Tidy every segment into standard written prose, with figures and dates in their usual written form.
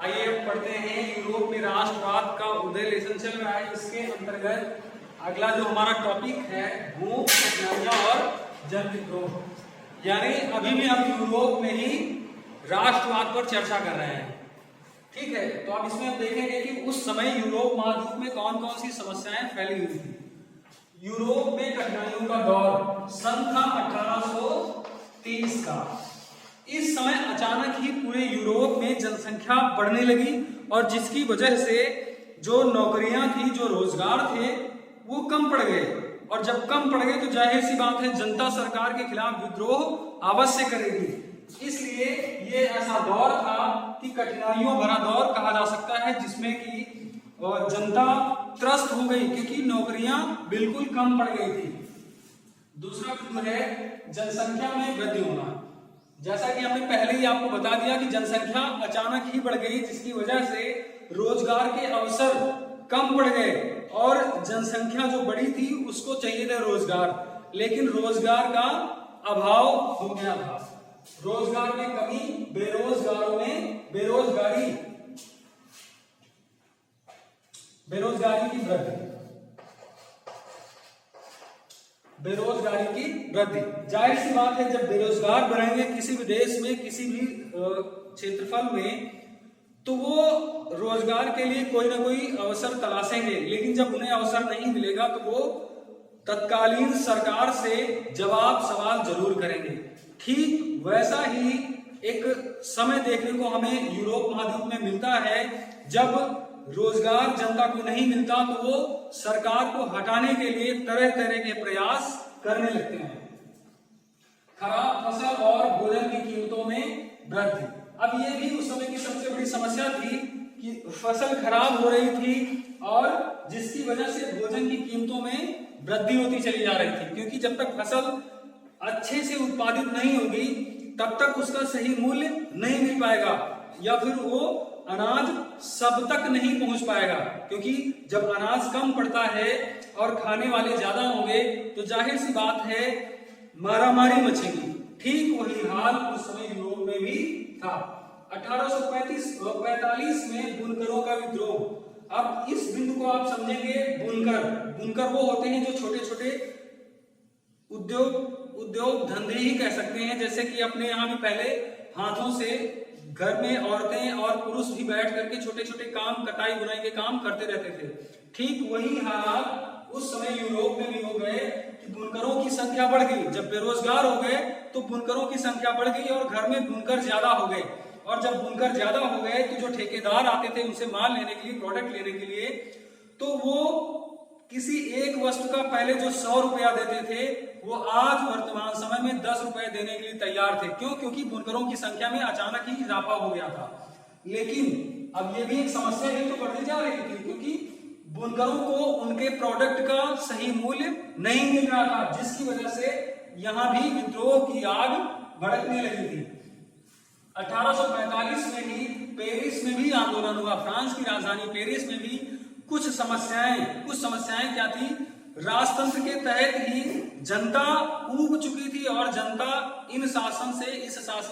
आइए अब पढ़ते हैं यूरोप में राष्ट्रवाद का उदय लेसन चल रहा है। इसके अंतर्गत अगला जो हमारा टॉपिक है भूख, कठिनाइयां और जन विद्रोह, यानी अभी भी हम यूरोप में ही राष्ट्रवाद पर चर्चा कर रहे हैं। ठीक है, तो अब इसमें हम देखेंगे कि उस समय यूरोप महाद्वीप में कौन कौन सी समस्याएं फैली हुई थी। यूरोप में कठिनाइयों का दौर सन था 1830 का। इस समय अचानक ही पूरे यूरोप में जनसंख्या बढ़ने लगी और जिसकी वजह से जो नौकरियां थी, जो रोजगार थे, वो कम पड़ गए। और जब कम पड़ गए तो जाहिर सी बात है जनता सरकार के खिलाफ विद्रोह अवश्य करेगी। इसलिए ये ऐसा दौर था कि कठिनाइयों भरा दौर कहा जा सकता है, जिसमें कि जनता त्रस्त हो गई क्योंकि नौकरियां बिल्कुल कम पड़ गई थी। दूसरा बिंदु है जनसंख्या में वृद्धि होना। जैसा कि हमने पहले ही आपको बता दिया कि जनसंख्या अचानक ही बढ़ गई, जिसकी वजह से रोजगार के अवसर कम पड़ गए और जनसंख्या जो बड़ी थी उसको चाहिए था रोजगार, लेकिन रोजगार का अभाव हो गया था। रोजगार में कमी, बेरोजगारों में बेरोजगारी की वृद्धि। जाहिर सी बात है, जब बेरोजगार बढ़ेंगे किसी भी देश में, किसी भी क्षेत्रफल में, तो वो रोजगार के लिए कोई ना कोई अवसर तलाशेंगे, लेकिन जब उन्हें अवसर नहीं मिलेगा तो वो तत्कालीन सरकार से जवाब सवाल जरूर करेंगे। ठीक वैसा ही एक समय देखने को हमें यूरोप महाद्वीप में मिलता है, जब रोजगार जनता को नहीं मिलता तो वो सरकार को हटाने के लिए तरह तरह के प्रयास करने लगते हैं। खराब फसल और भोजन की कीमतों में वृद्धि। अब ये भी उस समय की सबसे बड़ी समस्या थी कि फसल खराब हो रही थी और जिसकी वजह से भोजन की कीमतों में वृद्धि होती चली जा रही थी, क्योंकि जब तक फसल अच्छे से उत्पादित नहीं होगी तब तक उसका सही मूल्य नहीं मिल पाएगा या फिर वो अनाज सब तक नहीं पहुंच पाएगा। क्योंकि जब अनाज कम पड़ता है और खाने वाले ज्यादा होंगे तो जाहिर सी बात है मारामारी मचेगी। ठीक वही हाल उस समय यूरोप में भी था। 1845 में बुनकरों का विद्रोह। अब इस बिंदु को आप समझेंगे, बुनकर वो होते हैं जो छोटे छोटे उद्योग धंधे ही कह सकते हैं। जैसे कि अपने यहाँ भी पहले हाथों से घर में औरतें और पुरुष भी बैठ करके छोटे छोटे काम, कटाई बुनाई के काम करते रहते थे। ठीक वही हालात उस समय यूरोप में भी हो गए कि बुनकरों की संख्या बढ़ गई। जब बेरोजगार हो गए तो बुनकरों की संख्या बढ़ गई और घर में बुनकर ज्यादा हो गए। और जब बुनकर ज्यादा हो गए तो जो ठेकेदार आते थे उनसे माल लेने के लिए, प्रोडक्ट लेने के लिए, तो वो किसी एक वस्तु का पहले जो 100 रुपया देते थे वो आज वर्तमान समय में 10 रुपए देने के लिए तैयार थे। क्यों? क्योंकि बुनकरों की संख्या में अचानक ही इजाफा हो गया था। लेकिन अब ये भी एक समस्या है तो बढ़ती जा रही थी, क्योंकि बुनकरों को उनके प्रोडक्ट का सही मूल्य नहीं मिल रहा था, जिसकी वजह से यहां भी विद्रोह की आग भड़कने लगी थी। 1845 में ही पेरिस में भी आंदोलन हुआ। फ्रांस की राजधानी पेरिस में भी कुछ समस्याएं क्या थी? राजतंत्र के तहत ही जनता ऊब चुकी थी और जनता इस शासन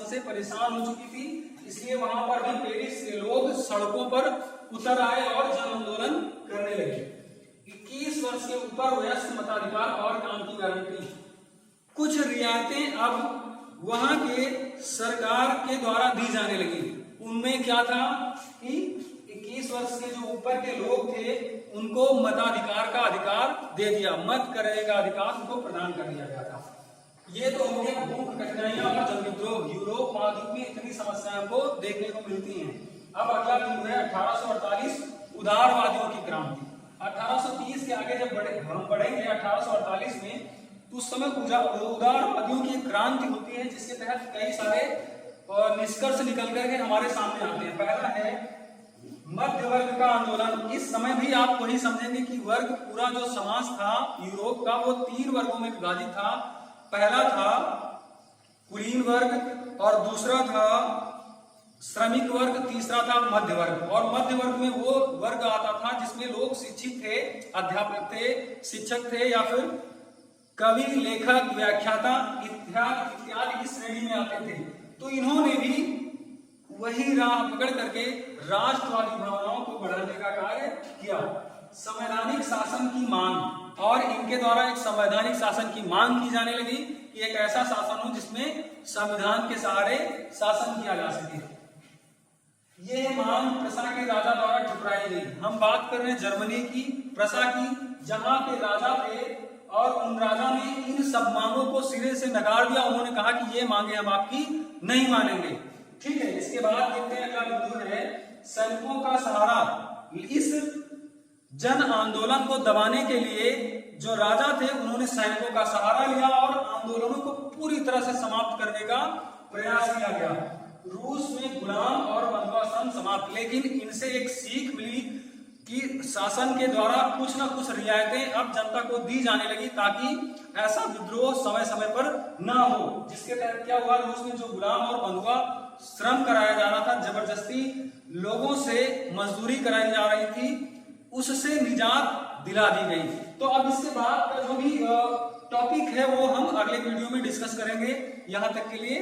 से परेशान हो चुकी थी। इसलिए वहां पर भी पेरिस के लोग सड़कों पर उतर आए और जन आंदोलन करने लगे। 21 वर्ष के ऊपर वयस्क मताधिकार और काम की गारंटी। कुछ रियायतें अब वहां के सरकार के द्वारा दी जाने लगी। उनमें क्या था कि 21 वर्ष के जो ऊपर के लोग थे उनको मताधिकार का अधिकार दे दिया, मत करने का अधिकार उनको प्रदान कर दिया गया था। ये तो हो गया भूख, कठिनाइयां और जन विद्रोह। यूरोप महाद्वीप में इतनी समस्याओं को देखने को मिलती हैं। अब अगला बिंदु है 1848 उदारवादियों की क्रांति। 1830 के आगे जब हम बढ़ेंगे 1848 में, तो उस समय उदारवादियों की क्रांति होती है, जिसके तहत कई सारे निष्कर्ष निकल करके हमारे सामने आते हैं। पहला है मध्य वर्ग का आंदोलन। इस समय भी आप वही समझेंगे कि वर्ग, पूरा जो समाज था यूरोप का, वो 3 वर्गों में विभाजित था। पहला था कुलीन वर्ग और दूसरा था श्रमिक वर्ग, तीसरा था मध्य वर्ग। और मध्य वर्ग में वो वर्ग आता था जिसमें लोग शिक्षित थे, अध्यापक थे, शिक्षक थे या फिर कवि, लेखक, व्याख्याता इत्यादि इस श्रेणी में आते थे। तो इन्होंने भी वही राह पकड़ करके राष्ट्रवादी भावनाओं को बढ़ाने का कार्य किया। संवैधानिक शासन की मांग, और इनके द्वारा एक संवैधानिक शासन की मांग की जाने लगी कि एक ऐसा शासन हो जिसमें संविधान के सहारे शासन किया जा सके। यह मांग प्रसा के राजा द्वारा ठुकराई गई। हम बात कर रहे हैं जर्मनी की, प्रसा की, जहां के राजा थे और उन राजा ने इन सब मांगों को सिरे से नकार दिया। उन्होंने कहा कि ये मांगे हम आपकी नहीं मानेंगे। ठीक है, इसके बाद देखते हैं अगला बिंदु है सैनिकों का सहारा। इस जन आंदोलन को दबाने के लिए जो राजा थे उन्होंने सैनिकों का सहारा लिया और आंदोलनों को पूरी तरह से समाप्त करने का प्रयास किया गया। रूस में गुलाम और बंधुआ संघ समाप्त, लेकिन इनसे एक सीख मिली कि शासन के द्वारा कुछ ना कुछ रियायतें अब जनता को दी जाने लगी ताकि ऐसा विद्रोह समय समय पर ना हो। जिसके तहत क्या हुआ, रूस में जो गुलाम और बंधुआ श्रम कराया जा रहा था, जबरदस्ती लोगों से मजदूरी कराई जा रही थी, उससे निजात दिला दी गई। तो अब इसके बाद का जो भी टॉपिक है वो हम अगले वीडियो में डिस्कस करेंगे। यहां तक के लिए